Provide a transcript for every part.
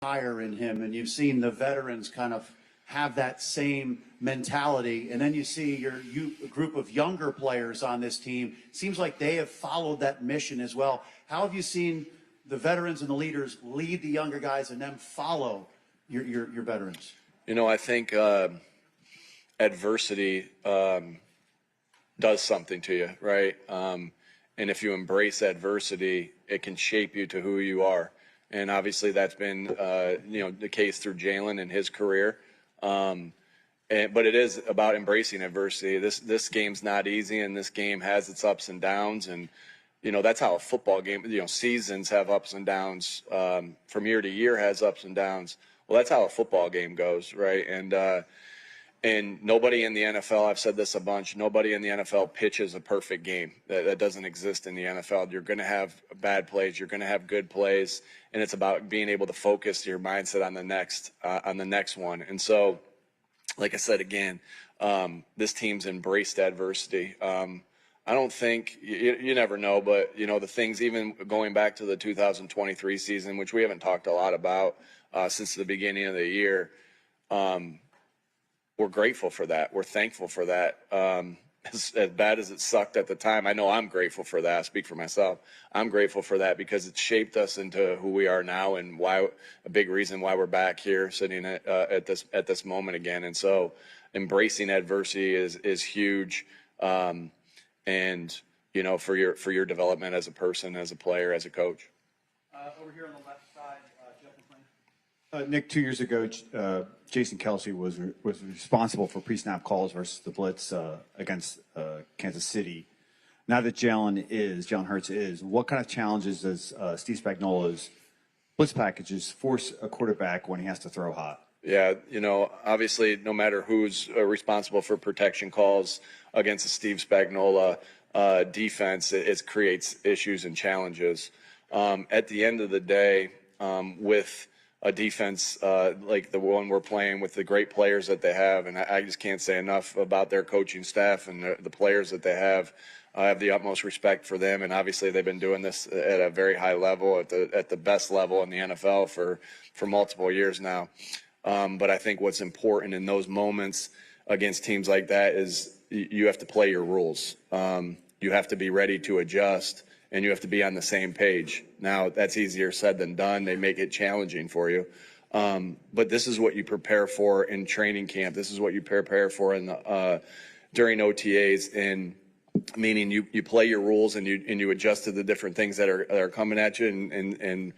hire in him, and you've seen the veterans kind of have that same mentality, and then you see a group of younger players on this team. Seems like they have followed that mission as well. How have you seen the veterans and the leaders lead the younger guys and then follow your veterans? You know, I think adversity does something to you, right? And if you embrace adversity, it can shape you to who you are. And obviously that's been, the case through Jaylen and his career. But it is about embracing adversity. This game's not easy, and this game has its ups and downs. And, that's how a football game, seasons have ups and downs, from year to year has ups and downs. Well, that's how a football game goes, right? And nobody in the NFL, I've said this a bunch, nobody in the NFL pitches a perfect game. That doesn't exist in the NFL. You're going to have bad plays. You're going to have good plays. And it's about being able to focus your mindset on the next one. And so, like I said, again, this team's embraced adversity. I don't think, you never know, but, the things even going back to the 2023 season, which we haven't talked a lot about since the beginning of the year, we're grateful for that. We're thankful for that. As bad as it sucked at the time, I know I'm grateful for that. I speak for myself. I'm grateful for that because it shaped us into who we are now, and why a big reason why we're back here sitting at this moment again. And so, embracing adversity is huge, and for your development as a person, as a player, as a coach. Over here on the left side, Jeff McClain. Nick, 2 years ago, Jason Kelsey was responsible for pre-snap calls versus the blitz against Kansas City. Now that Jaylen Hurts is, what kind of challenges does Steve Spagnuolo's blitz packages force a quarterback when he has to throw hot? Yeah, obviously, no matter who's responsible for protection calls against the Steve Spagnuolo defense, it creates issues and challenges. At the end of the day, with a defense like the one we're playing, with the great players that they have, and I just can't say enough about their coaching staff and the players that they have. I have the utmost respect for them, and obviously they've been doing this at a very high level, at the best level in the NFL for multiple years now. But I think what's important in those moments against teams like that is you have to play your rules. You have to be ready to adjust, and you have to be on the same page. Now, that's easier said than done. They make it challenging for you. But this is what you prepare for in training camp. This is what you prepare for during OTAs, and meaning you play your rules and you adjust to the different things that are coming at you. And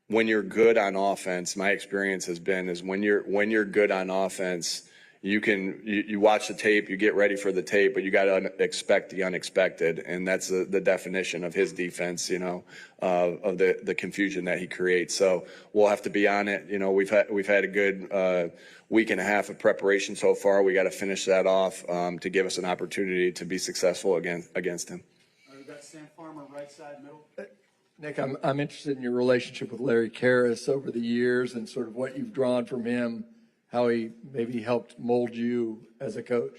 when you're good on offense, my experience has been is when you're good on offense, you watch the tape, you get ready for the tape, but you got to expect the unexpected, and that's the definition of his defense, of the confusion that he creates. So we'll have to be on it. We've had a good week and a half of preparation so far. We got to finish that off to give us an opportunity to be successful against him. We've got Sam Farmer, right side, middle. Nick, I'm interested in your relationship with Larry Karras over the years and sort of what you've drawn from him, how he maybe helped mold you as a coach.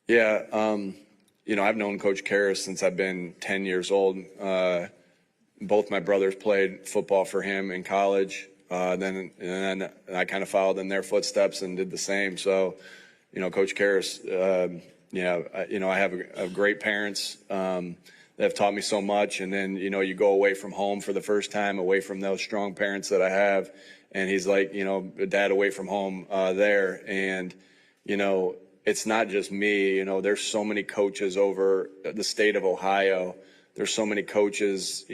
Yeah, I've known Coach Karras since I've been 10 years old. Both my brothers played football for him in college. Then I kind of followed in their footsteps and did the same. So, Coach Karras, I have great parents that have taught me so much. And then, you go away from home for the first time, away from those strong parents that I have. And he's like, a dad away from home there. And, it's not just me. There's so many coaches over the state of Ohio. There's so many coaches,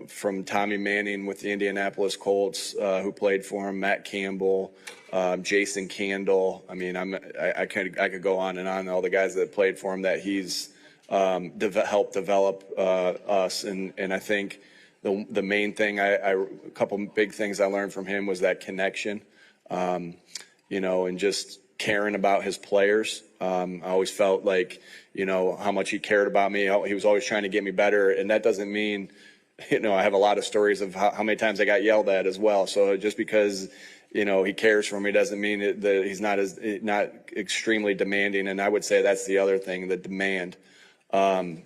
from Tommy Manning with the Indianapolis Colts, who played for him, Matt Campbell, Jason Candle. I mean, I could go on and on, all the guys that played for him that he's helped develop us. And I think the main thing, a couple big things I learned from him was that connection, and just caring about his players. I always felt like, how much he cared about me. He was always trying to get me better. And that doesn't mean, I have a lot of stories of how many times I got yelled at as well. So just because, he cares for me doesn't mean that he's not extremely demanding. And I would say that's the other thing, the demand.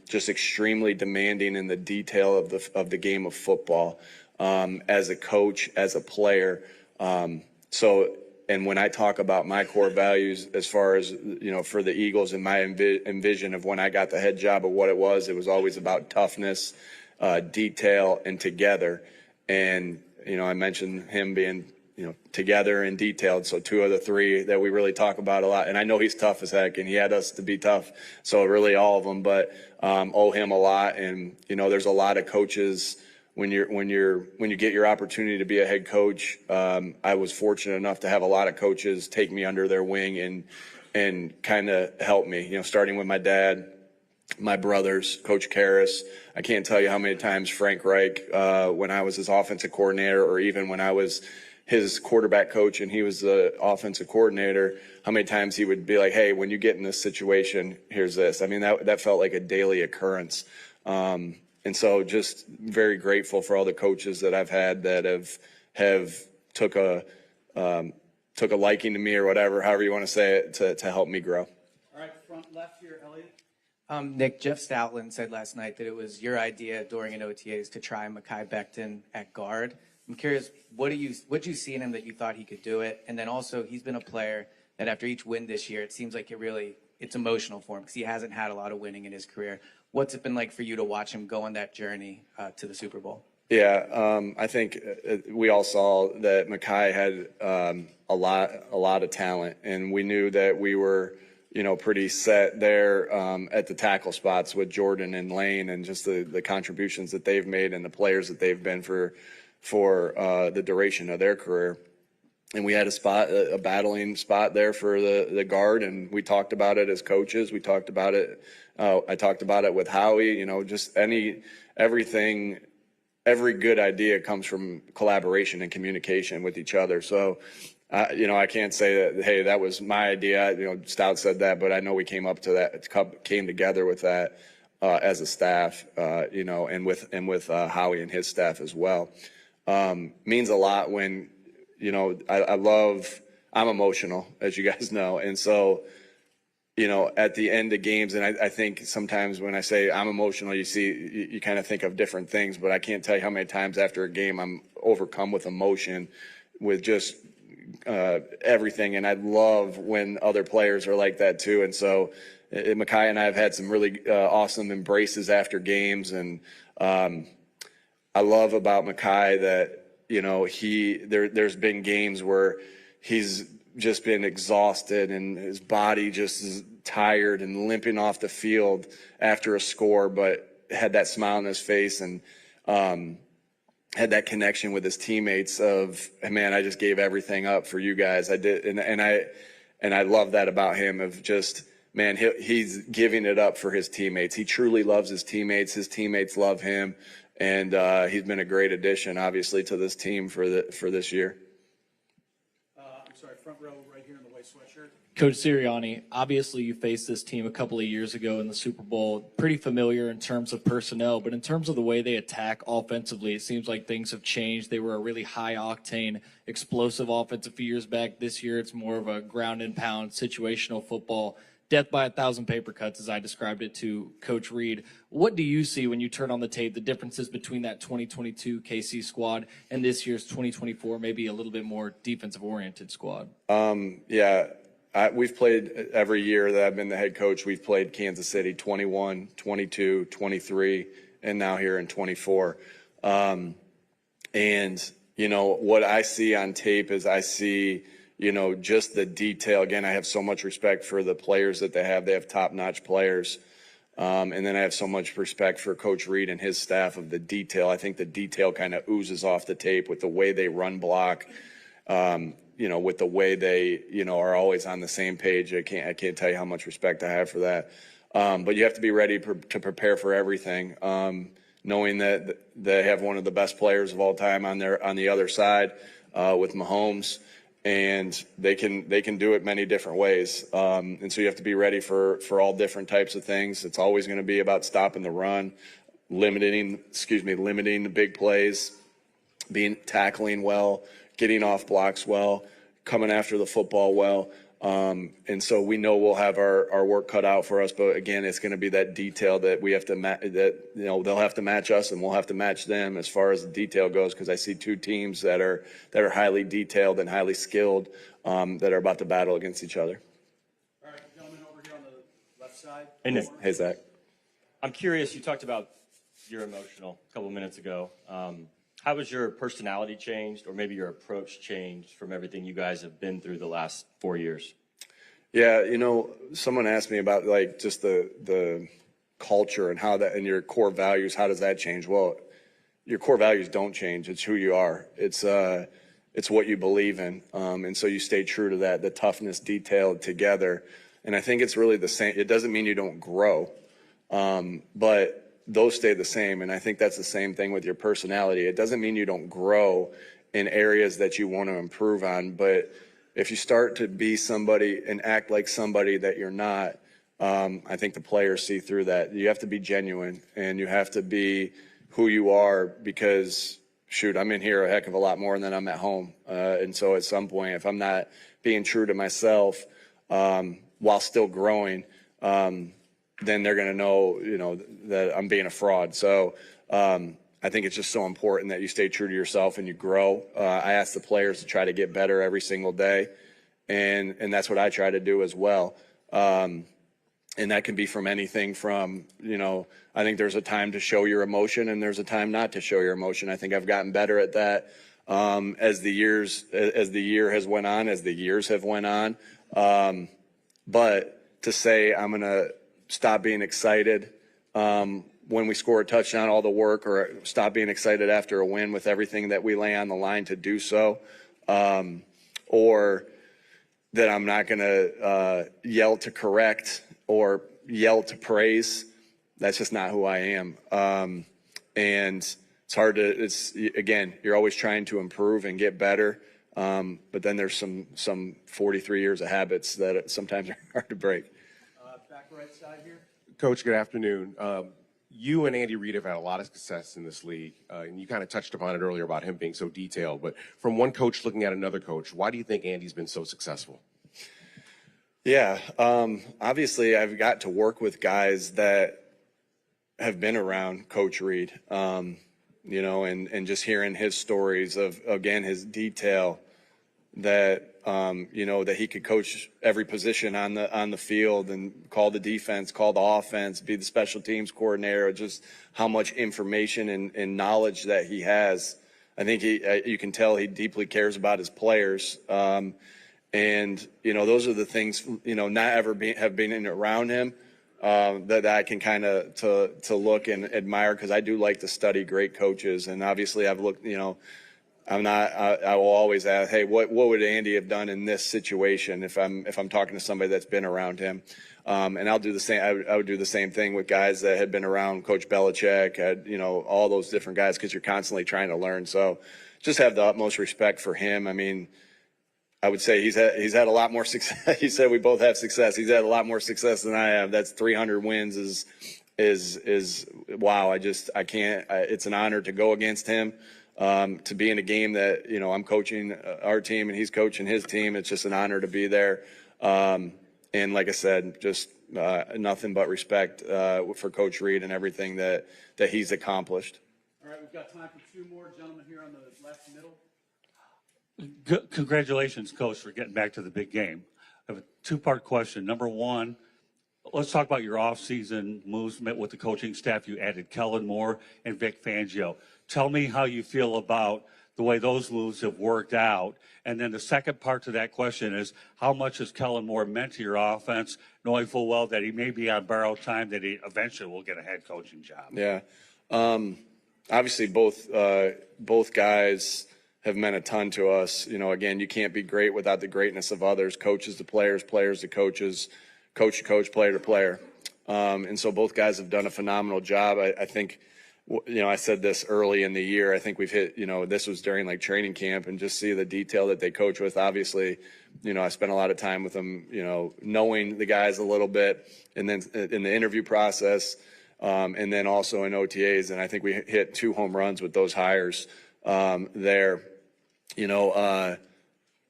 Just extremely demanding in the detail of the game of football. as a coach, as a player. And when I talk about my core values as far as, for the Eagles and my envision of when I got the head job of what it was always about toughness, detail, and together. And, I mentioned him being, together and detailed. So 2 of the 3 that we really talk about a lot. And I know he's tough as heck, and he had us to be tough. So really all of them, but owe him a lot. And, there's a lot of coaches when you get your opportunity to be a head coach. I was fortunate enough to have a lot of coaches take me under their wing and kind of help me, starting with my dad, my brothers, Coach Karras. I can't tell you how many times Frank Reich, when I was his offensive coordinator, or even when I was his quarterback coach and he was the offensive coordinator, how many times he would be like, hey, when you get in this situation, here's this. I mean, that felt like a daily occurrence. And so just very grateful for all the coaches that I've had that have took a liking to me, or whatever, however you want to say it, to help me grow. All right, front left here, Elliot. Nick, Jeff Stoutland said last night that it was your idea during an OTAs to try Mekhi Becton at guard. I'm curious, what you see in him that you thought he could do it? And then also, he's been a player that after each win this year, it seems like it's emotional for him because he hasn't had a lot of winning in his career. What's it been like for you to watch him go on that journey to the Super Bowl? Yeah, I think we all saw that Mekhi had a lot of talent, and we knew that we were, pretty set there at the tackle spots with Jordan and Lane, and just the contributions that they've made and the players that they've been for the duration of their career. And we had a battling spot there for the guard, and we talked about it as coaches. We talked about it. I talked about it with Howie. Just everything. Every good idea comes from collaboration and communication with each other. So, I can't say that, hey, that was my idea. Stout said that, but I know we came together with that as a staff. And with Howie and his staff as well. Means a lot when. I'm emotional, as you guys know. And so, at the end of games, and I think sometimes when I say I'm emotional, you kind of think of different things, but I can't tell you how many times after a game I'm overcome with emotion, with just everything. And I love when other players are like that too. And so Mekhi and I have had some really awesome embraces after games. And I love about Mekhi that, there's been games where he's just been exhausted and his body just is tired and limping off the field after a score, but had that smile on his face and had that connection with his teammates of, man, I just gave everything up for you guys. I did. And I love that about him, of just, man, he's giving it up for his teammates. He truly loves his teammates. His teammates love him. And he's been a great addition, obviously, to this team for this year. I'm sorry, front row right here in the white sweatshirt. Coach Sirianni, obviously you faced this team a couple of years ago in the Super Bowl. Pretty familiar in terms of personnel, but in terms of the way they attack offensively, it seems like things have changed. They were a really high-octane, explosive offense a few years back. This year it's more of a ground-and-pound, situational football. Death by 1,000 paper cuts, as I described it to Coach Reid. What do you see when you turn on the tape, the differences between that 2022 KC squad and this year's 2024, maybe a little bit more defensive-oriented squad? We've played every year that I've been the head coach. We've played Kansas City 21, 22, 23, and now here in 24. And, what I see on tape is I see – just the detail. Again, I have so much respect for the players that they have. They have top-notch players. And then I have so much respect for Coach Reid and his staff of the detail. I think the detail kind of oozes off the tape with the way they run block, with the way they, are always on the same page. I can't tell you how much respect I have for that. But you have to be ready to prepare for everything, knowing that they have one of the best players of all time on the other side with Mahomes. And they can do it many different ways. And so you have to be ready for all different types of things. It's always going to be about stopping the run, limiting the big plays, tackling well, getting off blocks well, coming after the football well. And so we know we'll have our work cut out for us. But again, it's going to be that detail that we have to they'll have to match us and we'll have to match them as far as the detail goes. Because I see two teams that are highly detailed and highly skilled that are about to battle against each other. All right, gentlemen, over here on the left side. Hey, Nick. Hey, Zach. I'm curious, you talked about you're emotional a couple of minutes ago. How has your personality changed, or maybe your approach changed from everything you guys have been through the last 4 years? Yeah, someone asked me about like just the culture and how that and your core values, how does that change? Well, your core values don't change. It's who you are. It's what you believe in. And so you stay true to that, the toughness detailed together. And I think it's really the same. It doesn't mean you don't grow, but those stay the same. And I think that's the same thing with your personality. It doesn't mean you don't grow in areas that you want to improve on, but if you start to be somebody and act like somebody that you're not, I think the players see through that. You have to be genuine and you have to be who you are because, shoot, I'm in here a heck of a lot more than I'm at home. And so at some point, if I'm not being true to myself while still growing, then they're going to know, that I'm being a fraud. So I think it's just so important that you stay true to yourself and you grow. I ask the players to try to get better every single day, and that's what I try to do as well. And that can be from anything from, I think there's a time to show your emotion and there's a time not to show your emotion. I think I've gotten better at that as the year has went on, as the years have went on. But to say I'm going to stop being excited when we score a touchdown, all the work, or stop being excited after a win with everything that we lay on the line to do so, or that I'm not going to yell to correct or yell to praise. That's just not who I am. And it's hard to, again, you're always trying to improve and get better. But then there's some 43 years of habits that sometimes are hard to break. Back right side here. Coach, good afternoon. You and Andy Reid have had a lot of success in this league, and you kind of touched upon it earlier about him being so detailed. But from one coach looking at another coach, why do you think Andy's been so successful? Yeah, obviously I've got to work with guys that have been around Coach Reid, and just hearing his stories of, again, his detail that, that he could coach every position on the field and call the defense, call the offense, be the special teams coordinator, just how much information and knowledge that he has. I think you can tell he deeply cares about his players. And, those are the things, not ever have been in around him that I can kind of to look and admire, because I do like to study great coaches. And obviously I've looked, I will always ask, hey, what would Andy have done in this situation if I'm talking to somebody that's been around him? And I'll do the same. I would do the same thing with guys that had been around Coach Belichick, all those different guys, because you're constantly trying to learn. So just have the utmost respect for him. I mean, I would say he's had a lot more success. He said we both have success. He's had a lot more success than I have. That's 300 wins is wow. I can't. It's an honor to go against him. To be in a game that, I'm coaching our team and he's coaching his team. It's just an honor to be there. And like I said, just nothing but respect for Coach Reid and everything that he's accomplished. All right, we've got time for two more. Gentlemen here on the left middle. Congratulations, Coach, for getting back to the big game. I have a two-part question. Number one, let's talk about your off-season moves with the coaching staff. You added Kellen Moore and Vic Fangio. Tell me how you feel about the way those moves have worked out. And then the second part to that question is, how much has Kellen Moore meant to your offense, knowing full well that he may be on borrowed time, that he eventually will get a head coaching job? Yeah. Obviously, both guys have meant a ton to us. Again, you can't be great without the greatness of others, coaches to players, players to coaches, coach to coach, player to player. And so both guys have done a phenomenal job. I think, I said this early in the year. I think we've hit, this was during like training camp, and just see the detail that they coach with. Obviously, I spent a lot of time with them, knowing the guys a little bit, and then in the interview process, and then also in OTAs. And I think we hit 2 home runs with those hires there.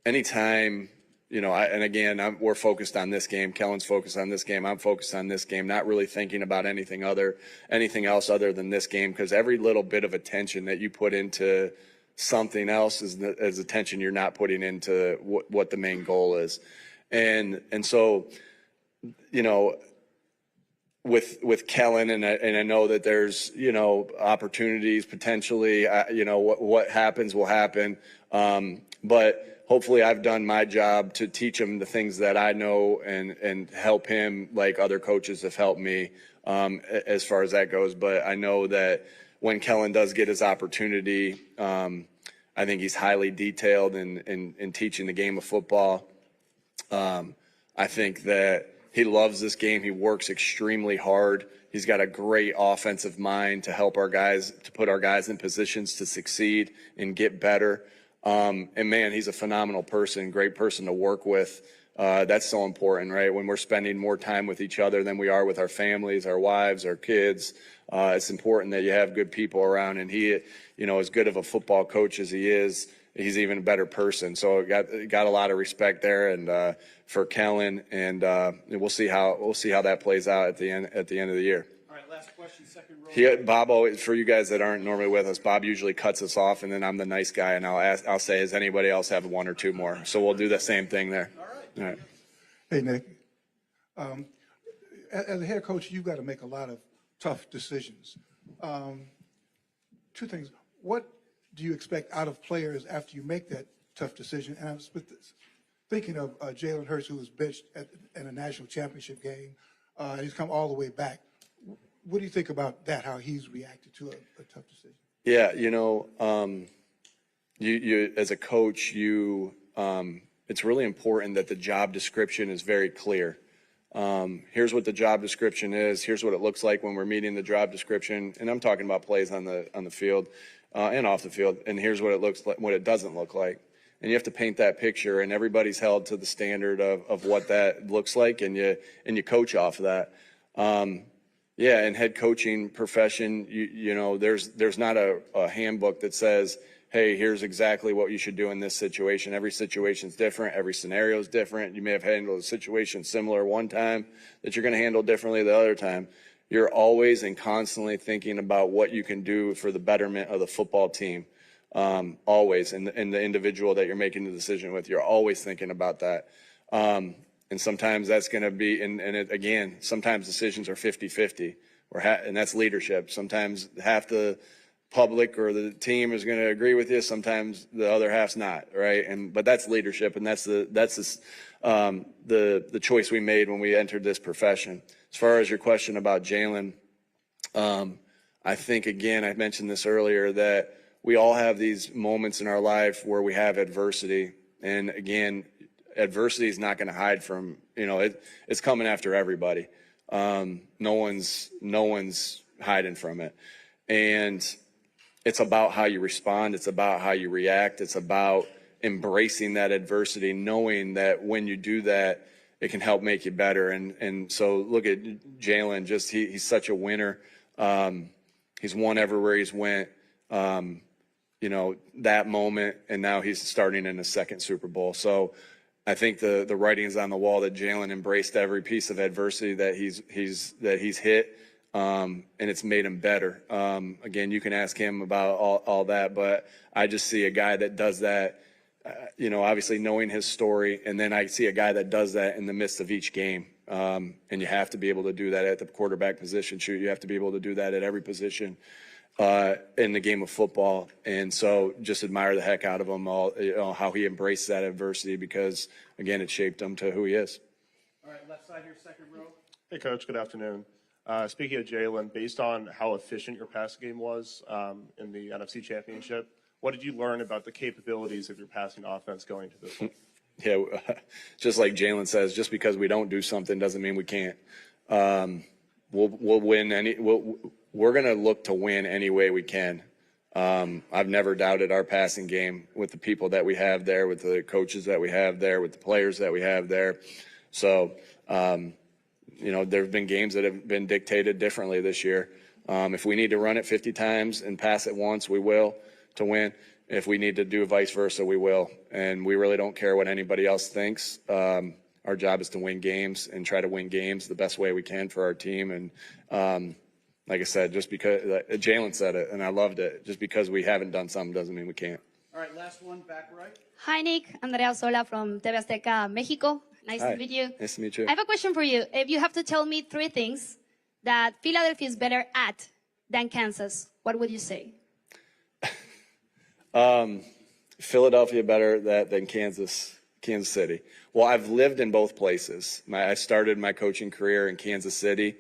Anytime and again, we're focused on this game. Kellen's focused on this game. I'm focused on this game, not really thinking about anything else other than this game, because every little bit of attention that you put into something else is attention you're not putting into what the main goal is. And so, with Kellen, and I know that there's, opportunities potentially, what happens will happen. But hopefully I've done my job to teach him the things that I know and help him like other coaches have helped me, as far as that goes. But I know that when Kellen does get his opportunity, I think he's highly detailed in teaching the game of football. I think that he loves this game. He works extremely hard. He's got a great offensive mind to help our guys, to put our guys in positions to succeed and get better. And man, he's a phenomenal person, great person to work with. That's so important, right? When we're spending more time with each other than we are with our families, our wives, our kids, it's important that you have good people around. And he, as good of a football coach as he is, he's even a better person. So got a lot of respect there, and for Kellen, and we'll see how that plays out at the end of the year. All right, last question, second row. Bob always, for you guys that aren't normally with us, Bob usually cuts us off, and then I'm the nice guy, and I'll say, does anybody else have one or two more? So we'll do the same thing there. All right. Hey, Nick. As a head coach, you've got to make a lot of tough decisions. Two things. What do you expect out of players after you make that tough decision? And I was thinking of Jaylen Hurts, who was benched in a national championship game. He's come all the way back. What do you think about that, how he's reacted to a tough decision? Yeah, you as a coach, it's really important that the job description is very clear. Here's what the job description is. Here's what it looks like when we're meeting the job description. And I'm talking about plays on the field and off the field. And here's what it looks like, what it doesn't look like. And you have to paint that picture, and everybody's held to the standard of what that looks like, and you coach off of that. Yeah, in head coaching profession, there's not a handbook that says, hey, here's exactly what you should do in this situation. Every situation's different. Every scenario is different. You may have handled a situation similar one time that you're going to handle differently the other time. You're always and constantly thinking about what you can do for the betterment of the football team. Always, and the individual that you're making the decision with, you're always thinking about that. And sometimes that's going to be, again, sometimes decisions are 50-50, and that's leadership. Sometimes half the public or the team is going to agree with you. Sometimes the other half's not, right? But that's leadership, and that's the choice we made when we entered this profession. As far as your question about Jaylen, I think, again, I mentioned this earlier, that we all have these moments in our life where we have adversity. And again, adversity is not going to hide from, it's coming after everybody. No one's hiding from it. And it's about how you respond. It's about how you react. It's about embracing that adversity, knowing that when you do that, it can help make you better. And so look at Jaylen, he's such a winner. He's won everywhere he's went. That moment, and now he's starting in his second Super Bowl. So I think the writing is on the wall that Jaylen embraced every piece of adversity that he's hit, and it's made him better. Again, you can ask him about all that, but I just see a guy that does that, obviously knowing his story, and then I see a guy that does that in the midst of each game. And you have to be able to do that at the quarterback position. You have to be able to do that at every position in the game of football. And so just admire the heck out of him, how he embraced that adversity, because, again, it shaped him to who he is. All right, left side here, second row. Hey, Coach. Good afternoon. Speaking of Jaylen, based on how efficient your passing game was in the NFC Championship, what did you learn about the capabilities of your passing offense going to this one? Yeah, just like Jaylen says, just because we don't do something doesn't mean we can't. We'll win we're going to look to win any way we can. I've never doubted our passing game with the people that we have there, with the coaches that we have there, with the players that we have there. So, there have been games that have been dictated differently this year. If we need to run it 50 times and pass it once, we will to win. If we need to do vice versa, we will. And we really don't care what anybody else thinks. Our job is to win games and try to win games the best way we can for our team. And like I said, just because Jaylen said it, and I loved it, just because we haven't done something doesn't mean we can't. All right, last one, back right. Hi, Nick. Andrea Sola from TV Azteca, Mexico. Nice Hi. to meet you. Nice to meet you. I have a question for you. If you have to tell me 3 things that Philadelphia is better at than Kansas, what would you say? Philadelphia better than Kansas City. Well, I've lived in both places. I started my coaching career in Kansas City.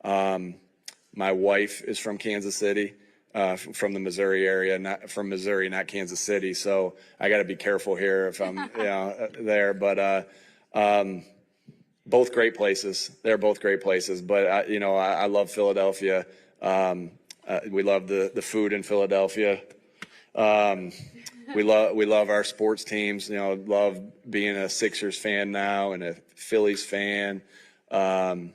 My wife is from Kansas City, from the Missouri area, not from Missouri, not Kansas City. So I got to be careful here if I'm there. But both great places. They're both great places. But I love Philadelphia. We love the food in Philadelphia. We love our sports teams. Love being a Sixers fan now and a Phillies fan, and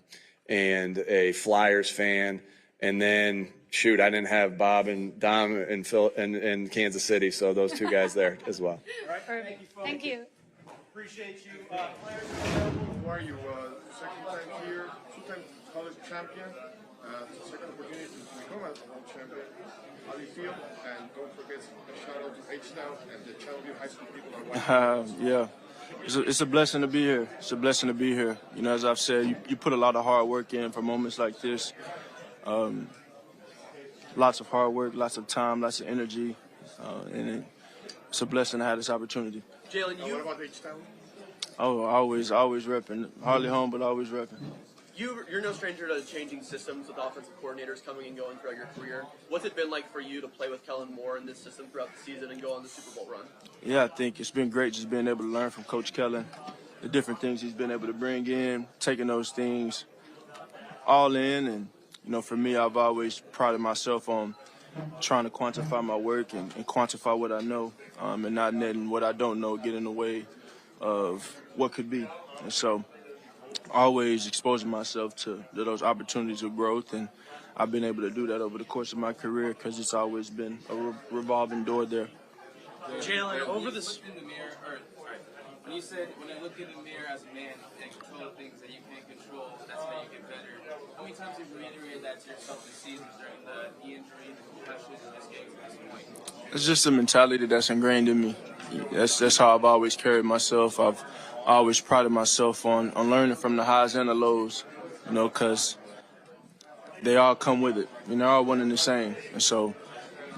a Flyers fan. And then, shoot, I didn't have Bob and Dom in Kansas City, so those 2 guys there as well. All right, thank you, folks. Thank you. Appreciate you. Players Who are you? Second time here, 2-time college champion, second opportunity to become a world champion. How do you feel? And don't forget a shout out to H-Town and the Channelview High School people are watching. Yeah, it's a blessing to be here. It's a blessing to be here. As I've said, you put a lot of hard work in for moments like this. Lots of hard work, lots of time, lots of energy, and it's a blessing to have this opportunity. Jaylen, what about H-Town? Oh, always repping. Hardly home, but always repping. You're no stranger to changing systems with offensive coordinators coming and going throughout your career. What's it been like for you to play with Kellen Moore in this system throughout the season and go on the Super Bowl run? Yeah, I think it's been great just being able to learn from Coach Kellen, the different things he's been able to bring in, taking those things all in. And, for me, I've always prided myself on trying to quantify my work and quantify what I know, and not letting what I don't know get in the way of what could be. And so always exposing myself to those opportunities of growth, and I've been able to do that over the course of my career because it's always been a revolving door there. Jaylen, over this. When you said, when I look in the mirror as a man and control things that you can't control, that's how you get better. How many times have you reiterated that to yourself this season during the knee injury, the concussion, and this game to this point? It's just a mentality that's ingrained in me. That's how I've always carried myself. I've always prided myself on learning from the highs and the lows, because they all come with it. They're all one and the same. And so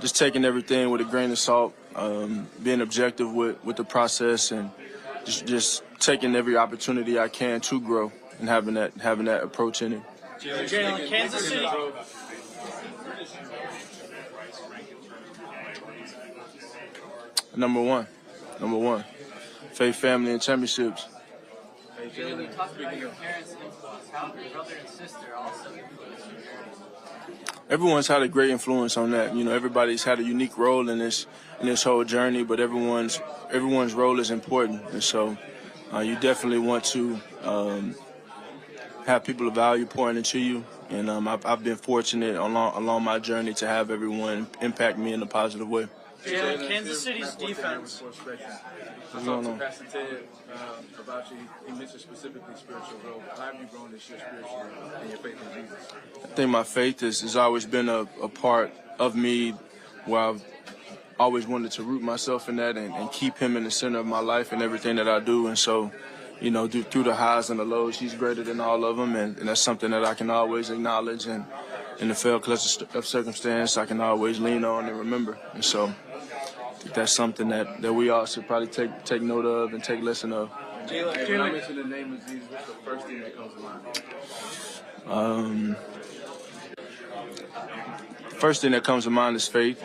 just taking everything with a grain of salt, being objective with the process, and just taking every opportunity I can to grow and having that approach in it. Jaylen, Kansas City. Number one. Faith, family, and championships. Jaylen, you talked about your parents' influence. How your brother and sister also influenced your parents? Everyone's had a great influence on that. Everybody's had a unique role in this whole journey, but everyone's role is important. And so you definitely want to have people of value pouring into you. And I've been fortunate along my journey to have everyone impact me in a positive way. Jaylen, Kansas City's defense. What's going on? Pastor Ted about you. He mentioned specifically spiritual growth. How have you grown this year spiritually in your faith in Jesus? I think my faith has always been a part of me where I've always wanted to root myself in that and keep him in the center of my life and everything that I do. And so, through the highs and the lows, he's greater than all of them. And that's something that I can always acknowledge. And in the failed clutch of circumstance, I can always lean on and remember. And so I think that's something that we all should probably take note of and take lesson of. Jaylen, when I mention the name of Jesus, what's the first thing that comes to mind? First thing that comes to mind is faith.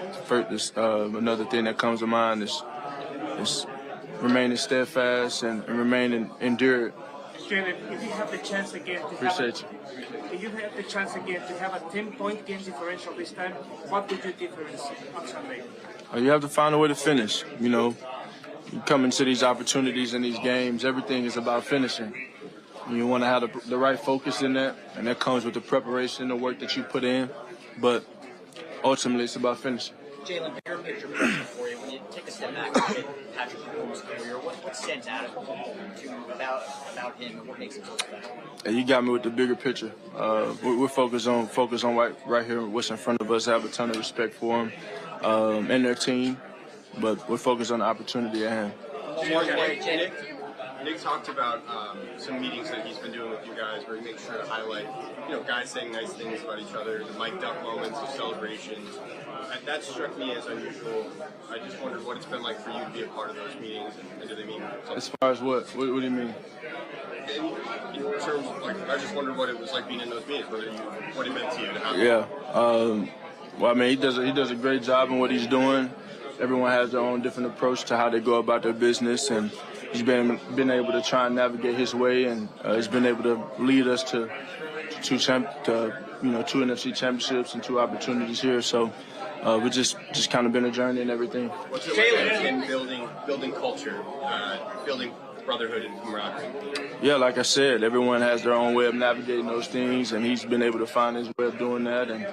Another thing that comes to mind is remaining steadfast and remaining endured. Jaylen, if you have the chance again to have a 10-point game differential this time, what would you difference on Sunday? You have to find a way to finish. You come into these opportunities and these games, everything is about finishing. You want to have the right focus in that, and that comes with the preparation, the work that you put in. But ultimately, it's about finishing. Jaylen, bigger picture question for you. When you take a step back and look at Patrick Mahomes' career, what stands out about him and what makes him so special? You got me with the bigger picture. We're focused on right here, what's in front of us. I have a ton of respect for him and their team, but we're focused on the opportunity at hand. Nick talked about some meetings that he's been doing with you guys where he makes sure to highlight, guys saying nice things about each other, the mic'd up moments of celebrations. That struck me as unusual. I just wondered what it's been like for you to be a part of those meetings, and do they mean something? As far as what? What do you mean? In terms of, I just wondered what it was like being in those meetings, what it meant to you to have. Yeah. Well, I mean, he does a great job in what he's doing. Everyone has their own different approach to how they go about their business, and he's been able to try and navigate his way, and he's been able to lead us to two NFC championships and 2 opportunities here. So we just kind of been a journey and everything. What's it like in building culture, building brotherhood and camaraderie? Yeah, like I said, everyone has their own way of navigating those things, and he's been able to find his way of doing that, and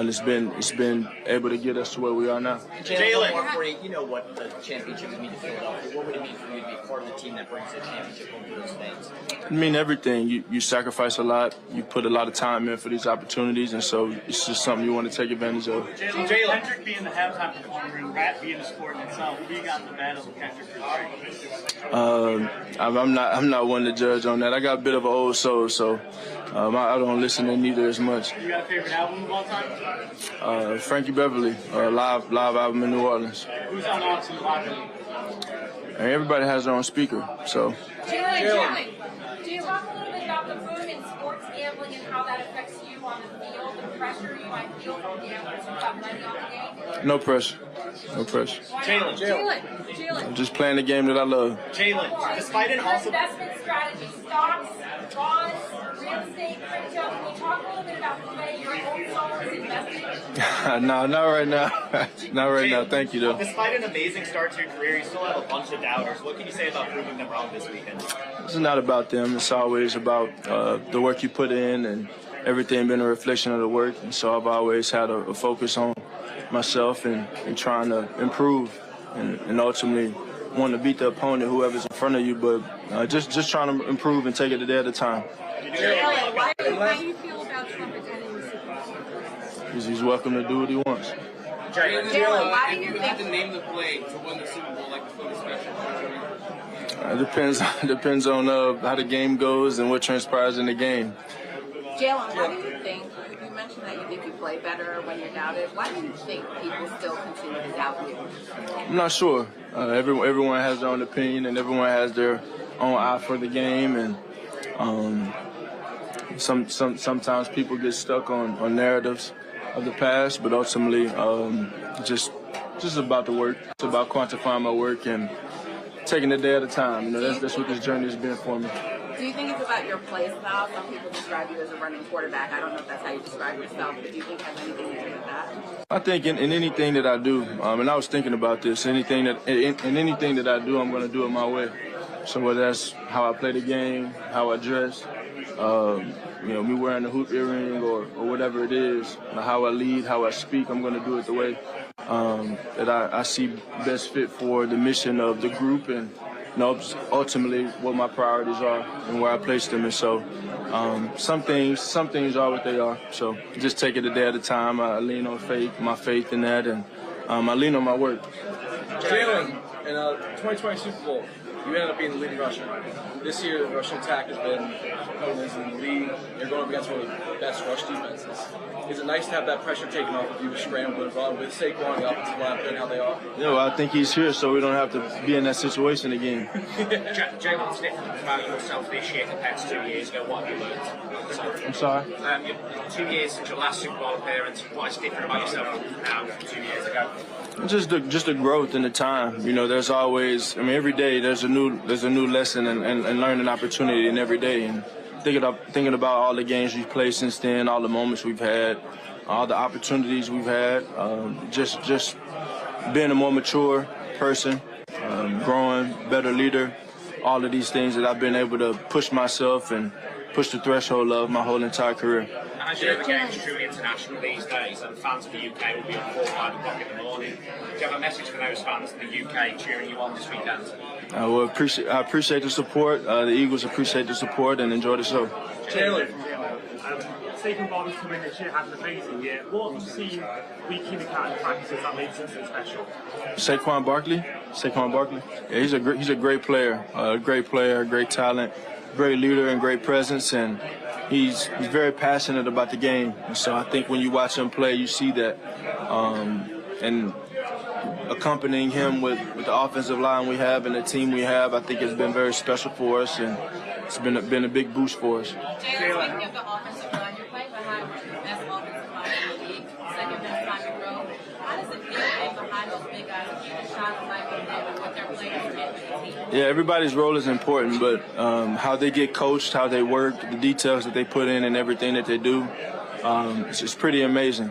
it's been able to get us to where we are now. Jaylen, you know what the championship would mean to Philadelphia. What would it mean for you to be part of the team that brings the championship home to those fans? I mean, everything. You sacrifice a lot. You put a lot of time in for these opportunities, and so it's just something you want to take advantage of. Jaylen, Kendrick being the halftime performer and rap being the sport in itself, who do you got in the battle with Kendrick for I'm not one to judge on that. I got a bit of an old soul, so I don't listen to neither as much. You got a favorite album of all time? Frankie Beverly, live album in New Orleans. Who's on aux in the locker room? And everybody has their own speaker, so. Jaylen, do you talk a little bit about the boom in sports gambling and how that affects you on the field, the pressure you might feel from gamblers who got money on the game? No pressure. Jaylen. Just playing the game that I love. Jaylen, despite an awesome investment strategy, stocks, bonds, real estate, crypto, can you talk a little bit about the way your own soul is investing? No, not right now. Not right now. Thank you, though. Despite an amazing start to your career, you still have a bunch of doubters. What can you say about proving them wrong this weekend? It's not about them. It's always about the work you put in, and everything been a reflection of the work. And so I've always had a focus on myself and trying to improve and ultimately want to beat the opponent, whoever's in front of you, but just trying to improve and take it a day at a time. Jaylen, how do you feel about Trump attending the Super Bowl? He's welcome to do what he wants. Jaylen, why do you think to name the play to win the Super Bowl like the Philly special? It depends on how the game goes and what transpires in the game. Jaylen, why do you think, you mentioned that you think you play better when you're doubted, why do you think people still continue to doubt you? I'm not sure. Everyone has their own opinion, and everyone has their own eye for the game, and sometimes people get stuck on narratives of the past, but ultimately just about the work. It's about quantifying my work and taking it a day at a time. That's what this journey has been for me. Do you think it's about your play style? Some people describe you as a running quarterback. I don't know if that's how you describe yourself, but do you think it has anything to do with that? I think in anything that I do, and I was thinking about this, in anything that I do, I'm going to do it my way. So whether that's how I play the game, how I dress, me wearing a hoop earring or whatever it is, how I lead, how I speak, I'm going to do it the way that I see best fit for the mission of the group and ultimately what my priorities are and where I place them. And so some things are what they are. So just take it a day at a time. I lean on my faith in that, and I lean on my work. Jaylen, in 2020 Super Bowl, you ended up being the leading rusher. This year, the rushing attack has been in the league. You're going up against one of the best rush defenses. Is it nice to have that pressure taken off of you to scramble and run with Saquon, the offensive line, and how they are? I think he's here so we don't have to be in that situation again. Jaylen, what's different about yourself this year compared to 2 years ago? What have you learned? I'm sorry? 2 years since your last Super Bowl appearance. What is different about yourself now 2 years ago? Just the growth and the time. There's always, every day there's a new lesson and learning opportunity in every day. And thinking about all the games we've played since then, all the moments we've had, all the opportunities we've had, just being a more mature person, growing, better leader, all of these things that I've been able to push myself and pushed the threshold of my whole entire career. As you know, the game's truly international these days, and fans of the UK will be on 4 or 5 o'clock in the morning. Do you have a message for those fans of the UK cheering you on this weekend? I appreciate the support. The Eagles appreciate the support and enjoy the show. Jaylen, Saquon Barkley's coming this year, had an amazing year. What have you seen week in and out in practices that makes him so special? Saquon Barkley. Yeah, he's a great player. Great talent, great leader, and great presence. And he's very passionate about the game. And so I think when you watch him play, you see that. And accompanying him with the offensive line we have and the team we have, I think it's been very special for us, and it's been a big boost for us. Jaylen, speaking of the offensive line, you're playing behind the best offensive line in the league, second best time in a row. How does it feel being behind those big guys and keeping shots like them and what they're playing for the team? Yeah, everybody's role is important, but how they get coached, how they work, the details that they put in and everything that they do, it's pretty amazing.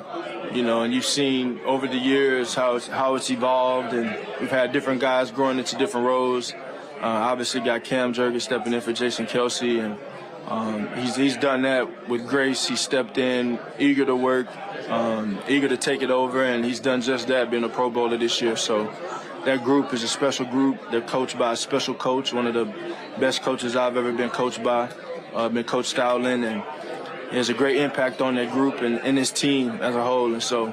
You know, and you've seen over the years how it's evolved, and we've had different guys growing into different roles. Obviously got Cam Jurgens stepping in for Jason Kelsey, and he's done that with grace. He stepped in, eager to work, eager to take it over, and he's done just that, being a Pro Bowler this year. So that group is a special group. They're coached by a special coach, one of the best coaches I've ever been coached by, been Coach Stowlin, and he has a great impact on that group and his team as a whole. And so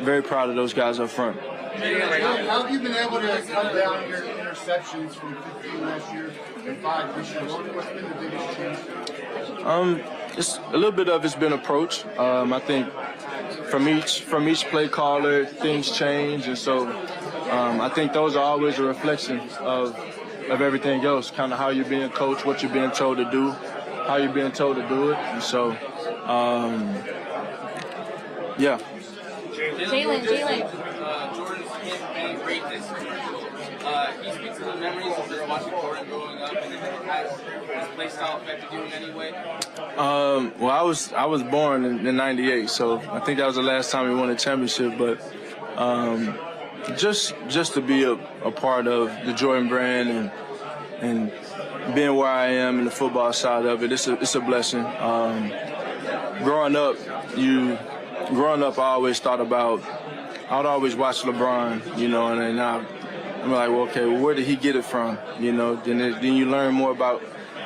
very proud of those guys up front. How have you been able to cut down your interceptions from 15 last year to 5 this year? What's been the biggest change? It's a little bit of it's been approach. I think from each play caller, things change, and so I think those are always a reflection of everything else, kind of how you're being coached, what you're being told to do, how you're being told to do it, and so yeah. Jaylen. Jordan's campaign Reid this he speaks to the memories of just watching Jordan growing up, and has his play style affected you in any way? Well, I was born in '98, so I think that was the last time we won a championship. But just to be a part of the Jordan brand and being where I am in the football side of it, it's a blessing. Growing up, I always thought about, I would always watch LeBron, you know, and I'm like, well, okay, where did he get it from? You know, then you learn more about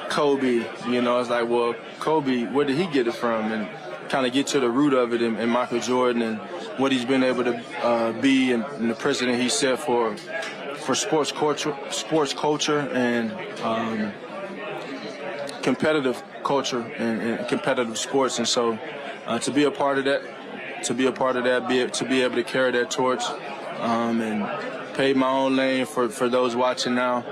Kobe, you know, it's like, well, Kobe, where did he get it from? And kind of get to the root of it in Michael Jordan and what he's been able to be and the president he set for sports culture and competitive culture and competitive sports. And so to be a part of that, to be able to carry that torch and pave my own lane for those watching now,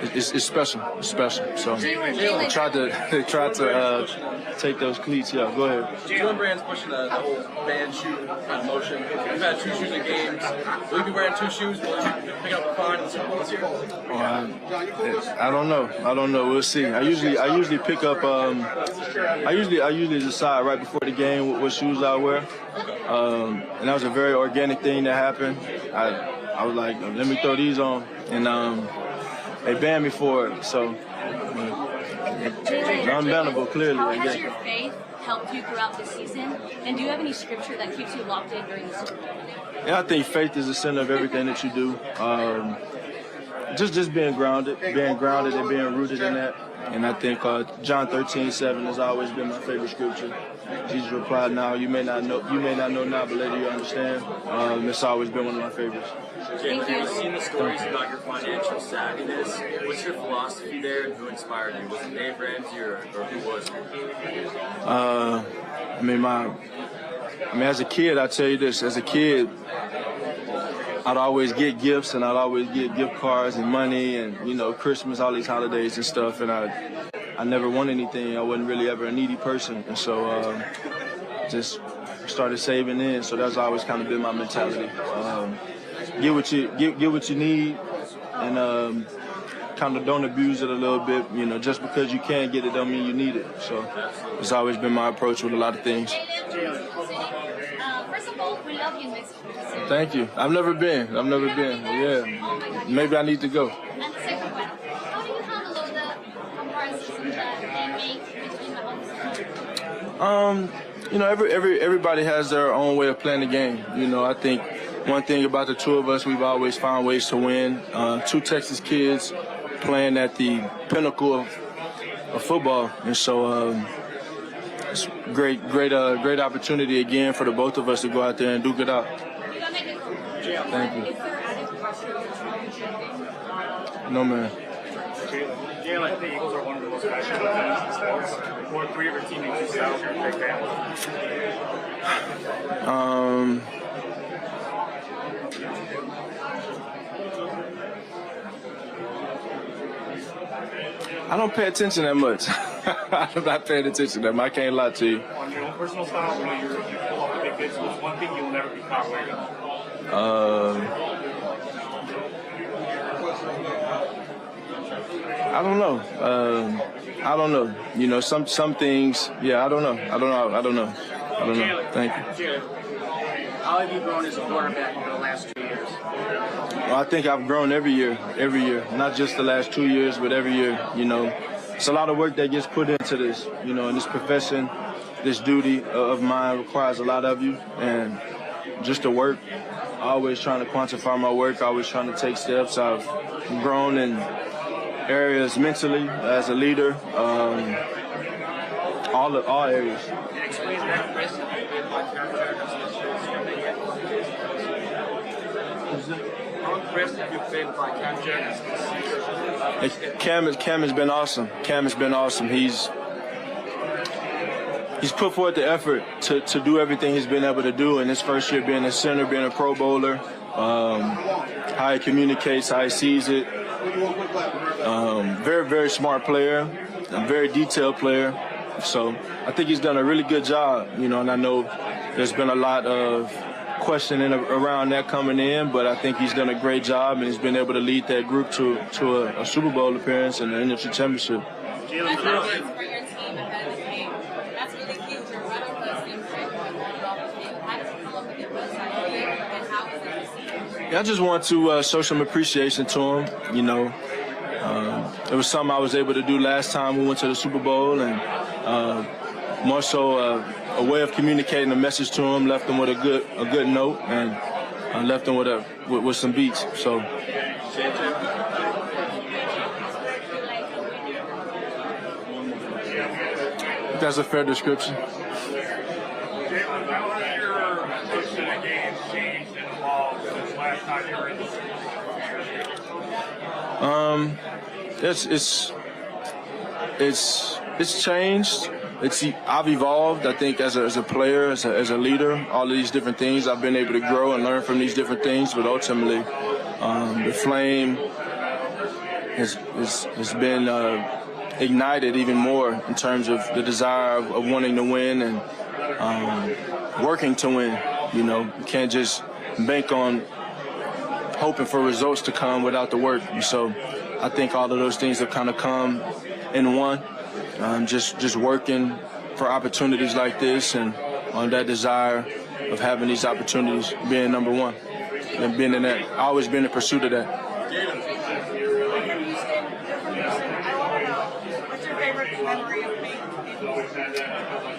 it's special. It's special. So they tried to take those cleats. Yeah, go ahead. Jaylen Brand's pushing the whole band shoe kind of motion. We've had 2 shoes in games. Will you be wearing 2 shoes? Will you pick up a fine in the Super Bowl this year? I don't know. We'll see. I usually pick up. I usually decide right before the game what shoes I wear. And that was a very organic thing that happened. I was like, let me throw these on, and they banned me for it. So unbannable, clearly. How has your faith helped you throughout the season? And do you have any scripture that keeps you locked in during the Super Bowl? Yeah, I think faith is the center of everything that you do. Just being grounded and being rooted in that. And I think John 13:7 has always been my favorite scripture. Jesus replied, "Now you may not know now, but later you understand." It's always been one of my favorites. Jaylen, you've seen the stories about your financial savviness. What's your philosophy there, and who inspired you? Was it Dave Ramsey or who was it? As a kid, I tell you this. As a kid, I'd always get gifts, and I'd always get gift cards and money, and Christmas, all these holidays and stuff. And I never won anything. I wasn't really ever a needy person, and so just started saving in. So that's always kind of been my mentality. Get what you need, and kind of don't abuse it a little bit. Just because you can get it don't mean you need it. So it's always been my approach with a lot of things. First of all, we love you in Mexico. Thank you. I've never been. Yeah. Maybe I need to go. And the second one, how do you handle all the comparisons Everybody has their own way of playing the game. I think one thing about the two of us, we've always found ways to win. Two Texas kids playing at the pinnacle of football, and so it's great opportunity again for the both of us to go out there and duke it out. Thank you. No, man. Jaylen, the Eagles are one of the most passionate fans in sports. What are 3 of your teammates yourself are big fans? I don't pay attention that much. I'm not paying attention to them. I can't lie to you. On your own personal style, you pull off the big hits. What's one thing you'll never be caught wearing? I don't know. Some things. Yeah, I don't know. Thank you. Jaylen, how have you grown as a quarterback over the last 2 years? Well, I think I've grown every year, not just the last 2 years, but every year. It's a lot of work that gets put into this. And this profession, this duty of mine requires a lot of you, and just to work. Always trying to quantify my work. Always trying to take steps. I've grown in areas mentally as a leader, all areas. Explain that aggressive How aggressive you've been by Cam Jurgens? Cam has been awesome. He's put forth the effort to do everything he's been able to do in his first year being a center, being a Pro Bowler, how he communicates, how he sees it. Very, very smart player, a very detailed player. So I think he's done a really good job, and I know there's been a lot of questioning around that coming in, but I think he's done a great job, and he's been able to lead that group to a Super Bowl appearance and an NFC championship. Jaylen, for your team ahead of the game, that's really huge. You're right on the same track going off the field. How did you come up with your best idea, and how was it received? Yeah, I just want to show some appreciation to him. It was something I was able to do last time we went to the Super Bowl, and more so a way of communicating a message to him. Left him with a good note, and left him with some beats. So. That's a fair description. Jaylen, how has your approach to the game changed and evolved since last time you were in the It's changed. I've evolved. I think as a player, as a leader, all of these different things. I've been able to grow and learn from these different things. But ultimately, the flame has been ignited even more in terms of the desire of wanting to win and working to win. You can't just bank on hoping for results to come without the work. And so I think all of those things have kind of come in one. Just working for opportunities like this and on that desire of having these opportunities being number one and being in that, always been in pursuit of that. What's your favorite memory of me?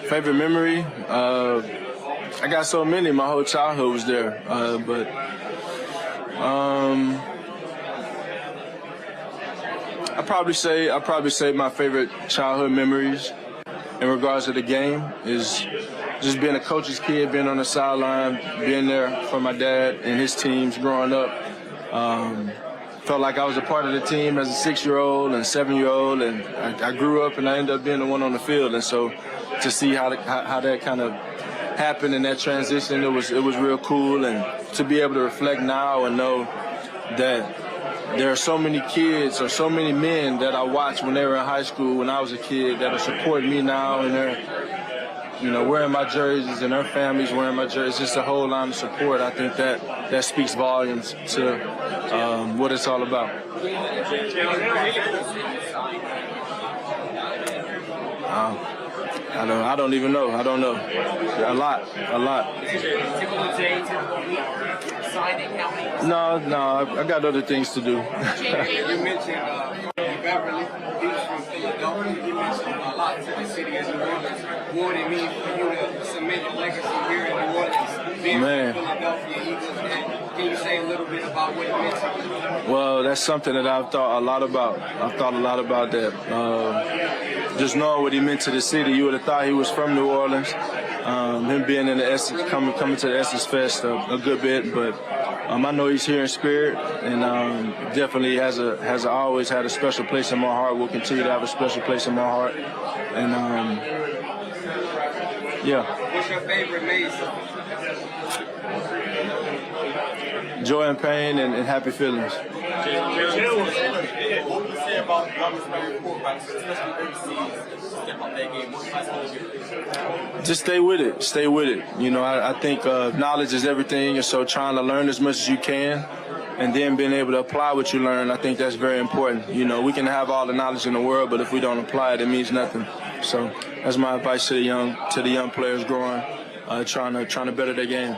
Favorite memory? I got so many. My whole childhood was there. I'd probably say my favorite childhood memories in regards to the game is just being a coach's kid, being on the sideline, being there for my dad and his teams growing up. Felt like I was a part of the team as a 6-year-old and 7-year-old, and I grew up and I ended up being the one on the field. And so to see how that kind of happened in that transition, it was real cool. And to be able to reflect now and know that there are so many kids or so many men that I watched when they were in high school, when I was a kid, that are supporting me now, and they're, wearing my jerseys, and their families wearing my jerseys. Just a whole line of support. I think that speaks volumes to what it's all about. I don't even know. I don't know. A lot. No, I got other things to do. You mentioned Beverly. He was from Philadelphia. You mentioned a lot to the city as well. what would it mean for you to cement your legacy here in New Orleans, being from Philadelphia Eagles? And can you say a little bit about what it meant to you? Well, that's something that I've thought a lot about. I've thought a lot about that. Just knowing what he meant to the city, you would have thought he was from New Orleans. Him being in the Essence, coming to the Essence Fest a good bit, but I know he's here in spirit, and definitely has always had a special place in my heart. Will continue to have a special place in my heart, and yeah. What's your favorite maze? Joy and pain and happy feelings. What would you say about numbers by your quarterbacks, especially overseas, step up their game? What advice would you give? Just stay with it. Stay with it. You know, I think knowledge is everything, and so trying to learn as much as you can and then being able to apply what you learn, I think that's very important. You know, we can have all the knowledge in the world, but if we don't apply it, it means nothing. So that's my advice to the young players growing, trying to better their game.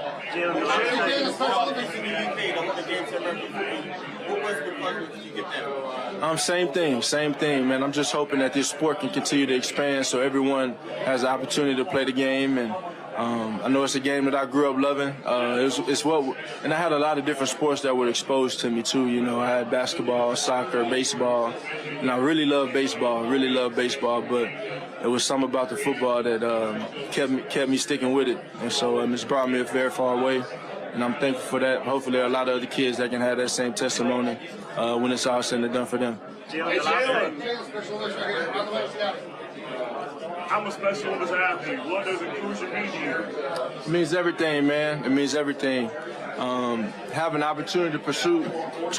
Same thing, man. I'm just hoping that this sport can continue to expand so everyone has the opportunity to play the game. And I know it's a game that I grew up loving. And I had a lot of different sports that were exposed to me too. You know, I had basketball, soccer, baseball, and I really love baseball. But it was something about the football that kept me sticking with it, and so it's brought me a very far way. And I'm thankful for that. Hopefully, there are a lot of other kids that can have that same testimony when it's all said and done for them. How much special does that mean? What does inclusion mean here? It means everything, man. It means everything. Have an opportunity to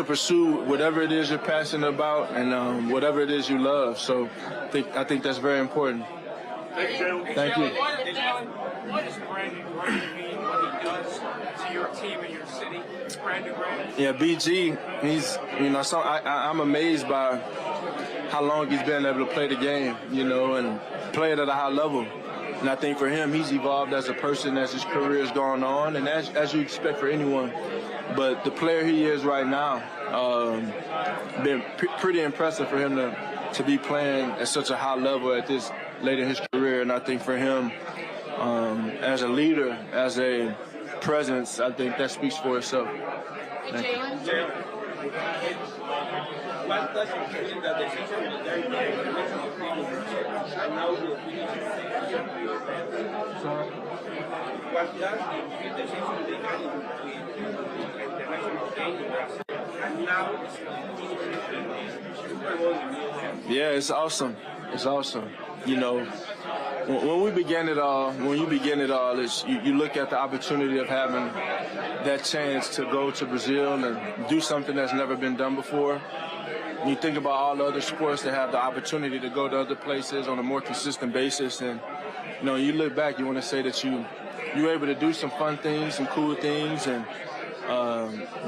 pursue whatever it is you're passionate about and whatever it is you love. So I think that's very important. Thank you. Thank you. What does Brandon Graham mean when he does to your team and your city? Brandon Graham. Yeah, BG. He's I'm amazed by how long he's been able to play the game, you know, and play it at a high level. And I think for him, he's evolved as a person as his career has gone on, and as you expect for anyone. But the player he is right now, been pretty impressive for him to be playing at such a high level at this late in his career. And I think for him, as a leader, as a presence, I think that speaks for itself. Thank you. Yeah, it's awesome. It's awesome. You know, when we begin it all, it's you look at the opportunity of having that chance to go to Brazil and do something that's never been done before. And you think about all the other sports that have the opportunity to go to other places on a more consistent basis, and you know, you look back, you want to say that you're able to do some fun things, some cool things, and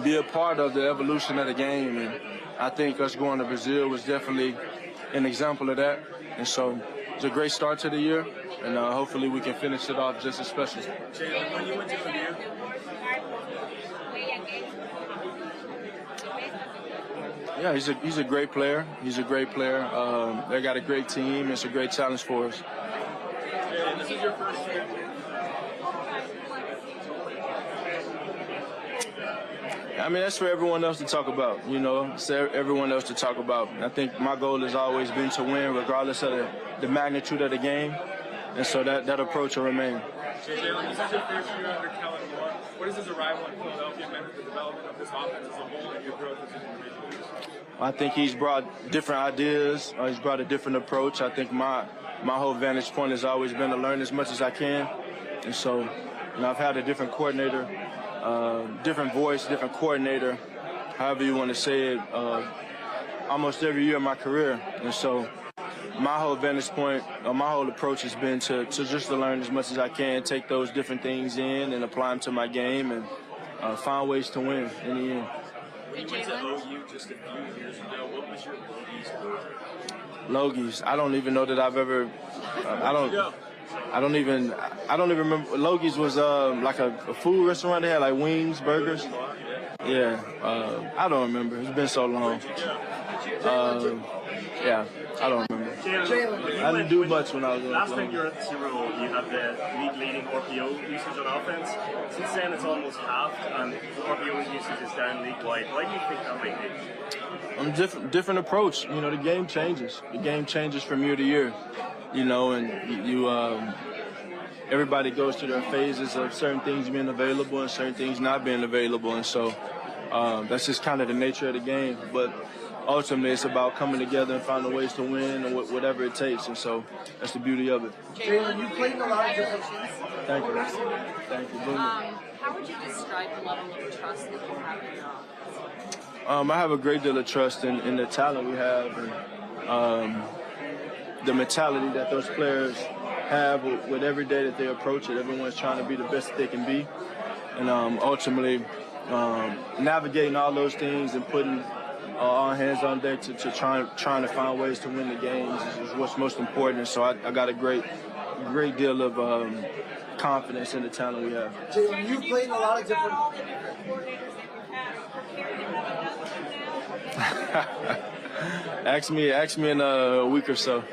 be a part of the evolution of the game. And I think us going to Brazil was definitely an example of that. And so it's a great start to the year, and hopefully we can finish it off just as special. When you went to Purdue, yeah, he's a great player. He's a great player. They got a great team. It's a great challenge for us. this is your first year. I mean, that's for everyone else to talk about, you know. It's everyone else to talk about. I think my goal has always been to win regardless of the magnitude of the game, and so that approach will remain. Jaylen, this is your first year under Kellen Moore. What has his arrival in Philadelphia meant for the development of this offense as a whole and your growth as an individual? I think he's brought different ideas. He's brought a different approach. I think my whole vantage point has always been to learn as much as I can, and so I've had a different coordinator, different voice, different coordinator, however you want to say it, almost every year of my career. And so my whole vantage point, my whole approach has been to just to learn as much as I can, take those different things in and apply them to my game and find ways to win in the end. When you went to OU just a few years ago, what was your Logies? Logies. I don't even know that I've ever. I don't even remember. Logies was like a food restaurant. They had like wings, burgers. Yeah. I don't remember. It's been so long. Yeah. I don't remember. Jaylen, I didn't do much when I was on last the time you were at Tyrrell, you had the league-leading RPO usage on offense. Since then, it's almost halved, and RPO usage is down league-wide. Why do you think that might be? Different approach. You know, the game changes. The game changes from year to year. You know, and you everybody goes through their phases of certain things being available and certain things not being available, and so that's just kind of the nature of the game. But ultimately, it's about coming together and finding ways to win and whatever it takes, and so that's the beauty of it. Jaylen, you played in a lot of different. Thank you. Thank you. How would you describe the level of trust that you have in your offense? I have a great deal of trust in the talent we have and the mentality that those players have with every day that they approach it. Everyone's trying to be the best that they can be. And ultimately, navigating all those things and putting all hands on deck to trying to find ways to win the games is what's most important. And so I got a great deal of confidence in the talent we have. Jaylen, you played in a lot of different. Ask me in a week or so.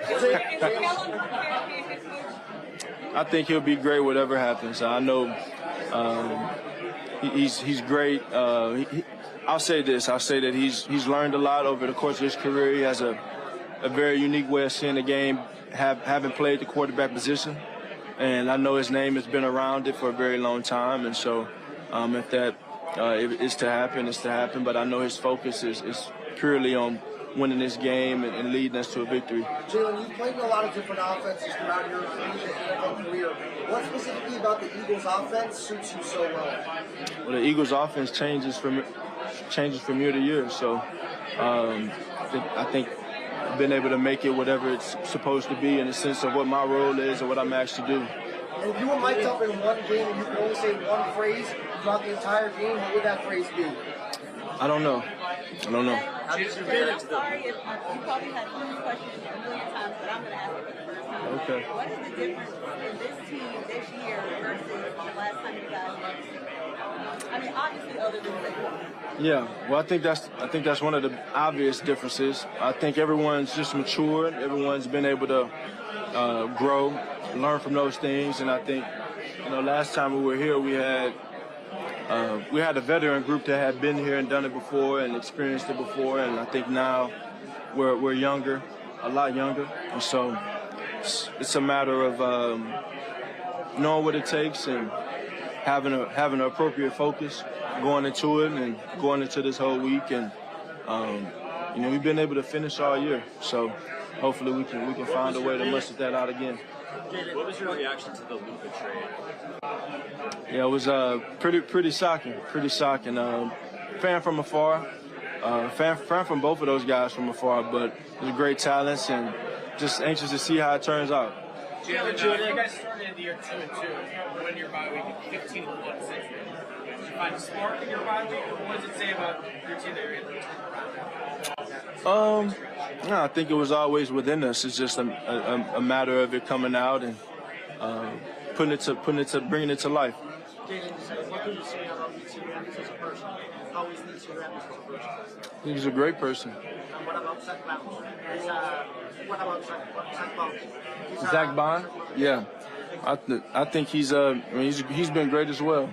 I think he'll be great whatever happens. I know he's great. I'll say this. I'll say that he's learned a lot over the course of his career. He has a very unique way of seeing the game, having played the quarterback position. And I know his name has been around it for a very long time. And so if that is to happen, it's to happen. But I know his focus is purely on winning this game and leading us to a victory. Jaylen, you've played in a lot of different offenses throughout your NFL career. What specifically about the Eagles' offense suits you so well? Well, the Eagles' offense changes from year to year. So I think I've been able to make it whatever it's supposed to be in the sense of what my role is and what I'm asked to do. And if you were mic'd up in one game and you could only say one phrase throughout the entire game, what would that phrase be? I don't know. I'm sorry if you probably had this question a million times, but I'm going to ask it for the first time. Okay. What is the difference in this team this year versus the last time you guys were? I mean, obviously, other than that. Yeah, well, I think that's one of the obvious differences. I think everyone's just matured. Everyone's been able to grow, learn from those things, and I think, last time we were here, we had a veteran group that had been here and done it before and experienced it before, and I think now we're younger, a lot younger, and so it's a matter of knowing what it takes and having an appropriate focus going into it and going into this whole week, and we've been able to finish all year, so hopefully we can find a way to muster that out again. What was your reaction to the Luka trade? Yeah, it was pretty shocking. Fan from afar, fan from both of those guys from afar, but they're great talents and just anxious to see how it turns out. Jaylen, you guys started the year 2-2, win your bye week, 15-1 since then. Did you find a spark in your bye week? What does it say about your team that you're able to turn around? No, I think it was always within us. It's just a matter of it coming out and bringing it to life. Jaylen, what can you say about Nick Sirianni as a person? How is Nick Sirianni as a person? He's a great person. And what about Zach Bond? What about Zach Bond? Zach Bond? Yeah, I think he's been great as well.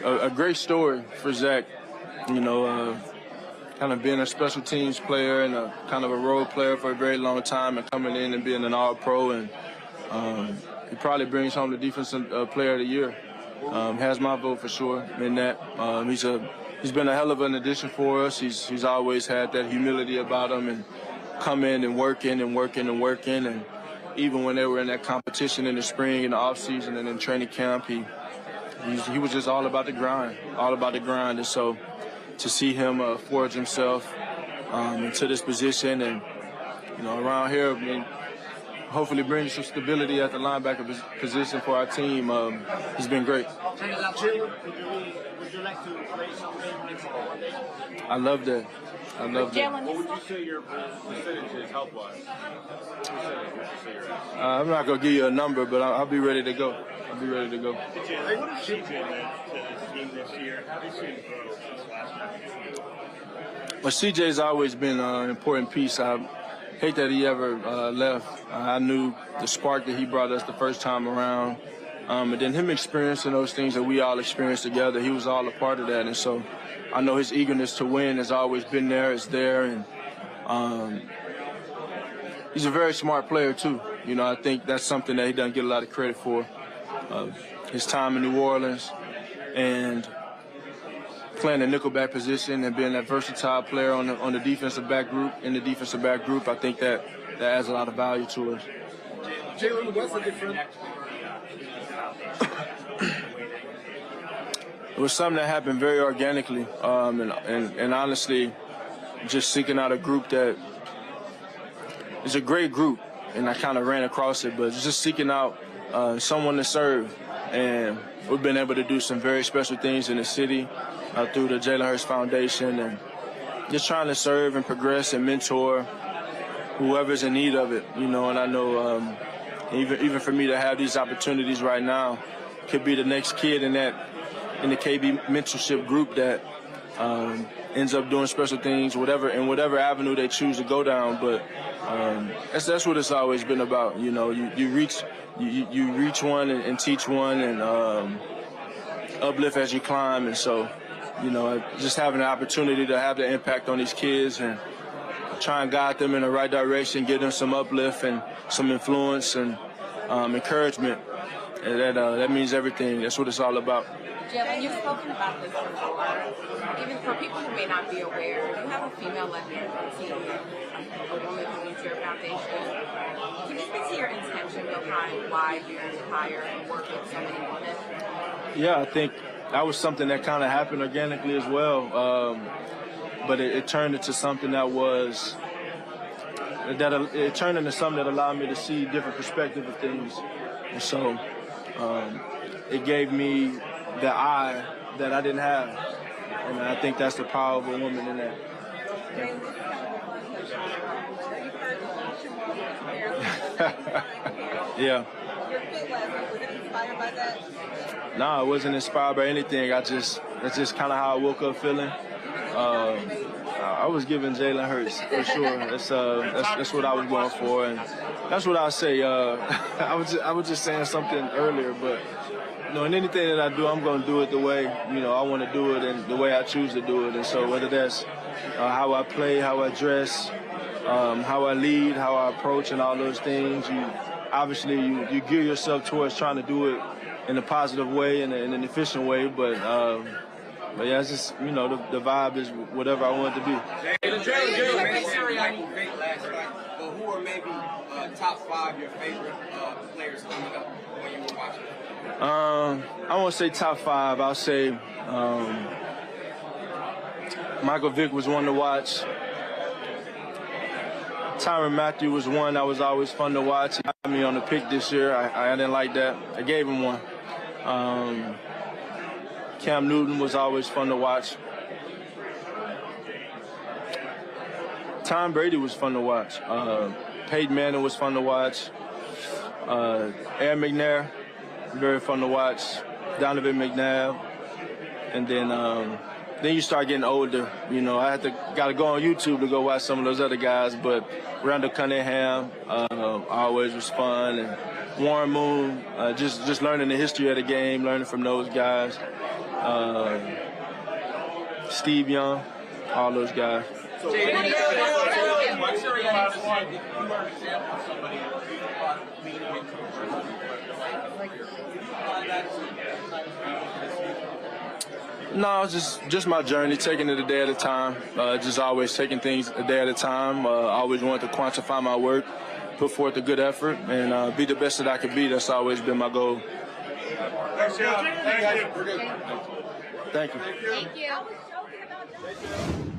A great story for Zach. Kind of being a special teams player and a kind of a role player for a very long time and coming in and being an all-pro, and he probably brings home the defensive player of the year. Has my vote for sure in that. He's been a hell of an addition for us. He's always had that humility about him and come in and working, and even when they were in that competition in the spring, in the off season, and in training camp, he was just all about the grind, and so to see him forge himself into this position, and around here, hopefully bring some stability at the linebacker position for our team. He's been great. Would you like to play someday in Mexico one day? I love that. What would you say your percentage is health-wise? I'm not going to give you a number, but I'll be ready to go. What has she been to this team this year? How has she grown since last year? Well, CJ's always been an important piece. hate that he ever left. I knew the spark that he brought us the first time around. And then him experiencing those things that we all experienced together, he was all a part of that. And so I know his eagerness to win has always been there, it's there. And he's a very smart player, too. You know, I think that's something that he doesn't get a lot of credit for. His time in New Orleans and playing the nickelback position and being that versatile player on the defensive back group, I think that adds a lot of value to us. Jaylen, what's the difference? It was something that happened very organically, and honestly, just seeking out a group that is a great group, and I kind of ran across it, but just seeking out someone to serve, and we've been able to do some very special things in the city through the Jaylen Hurts Foundation, and just trying to serve and progress and mentor whoever's in need of it, you know. And I know even for me to have these opportunities right now could be the next kid in the KB mentorship group that ends up doing special things, whatever avenue they choose to go down. But that's what it's always been about. You know, you reach one and teach one and uplift as you climb. And so, you know, just having the opportunity to have the impact on these kids and try and guide them in the right direction, give them some uplift and some influence and encouragement. And that means everything. That's what it's all about. Jaylen, you've spoken about this before. Even for people who may not be aware, you have a female-led team, a woman who leads your foundation. Can you speak to your intention behind why you hire and work with so many women? Yeah, I think that was something that kind of happened organically as well. But it turned into something it turned into something that allowed me to see different perspective of things. And so it gave me the eye that I didn't have. And I think that's the power of a woman in that. Yeah. Was it inspired by that? No, I wasn't inspired by anything. That's just kind of how I woke up feeling. I was giving Jaylen Hurts for sure. That's what I was going for, and that's what I say. I was just saying something earlier, but you know, in anything that I do, I'm going to do it the way I want to do it and the way I choose to do it. And so whether that's how I play, how I dress, how I lead, how I approach, and all those things, you gear yourself towards trying to do it in a positive way and in an efficient way, but yeah, it's just, the vibe is whatever I want it to be. Jaylen, Nick Sirianni great last night, but who are maybe top 5 your favorite players coming up when you were watching? I won't say top 5. I'll say Michael Vick was one to watch. Tyrann Mathieu was one that was always fun to watch. He got me on the pick this year. I didn't like that. I gave him one. Cam Newton was always fun to watch. Tom Brady was fun to watch. Peyton Manning was fun to watch. Aaron McNair, very fun to watch. Donovan McNabb. And then you start getting older. I got to go on YouTube to go watch some of those other guys, but Randall Cunningham always was fun. And Warren Moon, just learning the history of the game, learning from those guys. Steve Young, all those guys. No, it's just my journey, taking it a day at a time. Just always taking things a day at a time. Always wanted to quantify my work, put forth a good effort, and be the best that I could be. That's always been my goal. Thank you. Thank you. Thank you.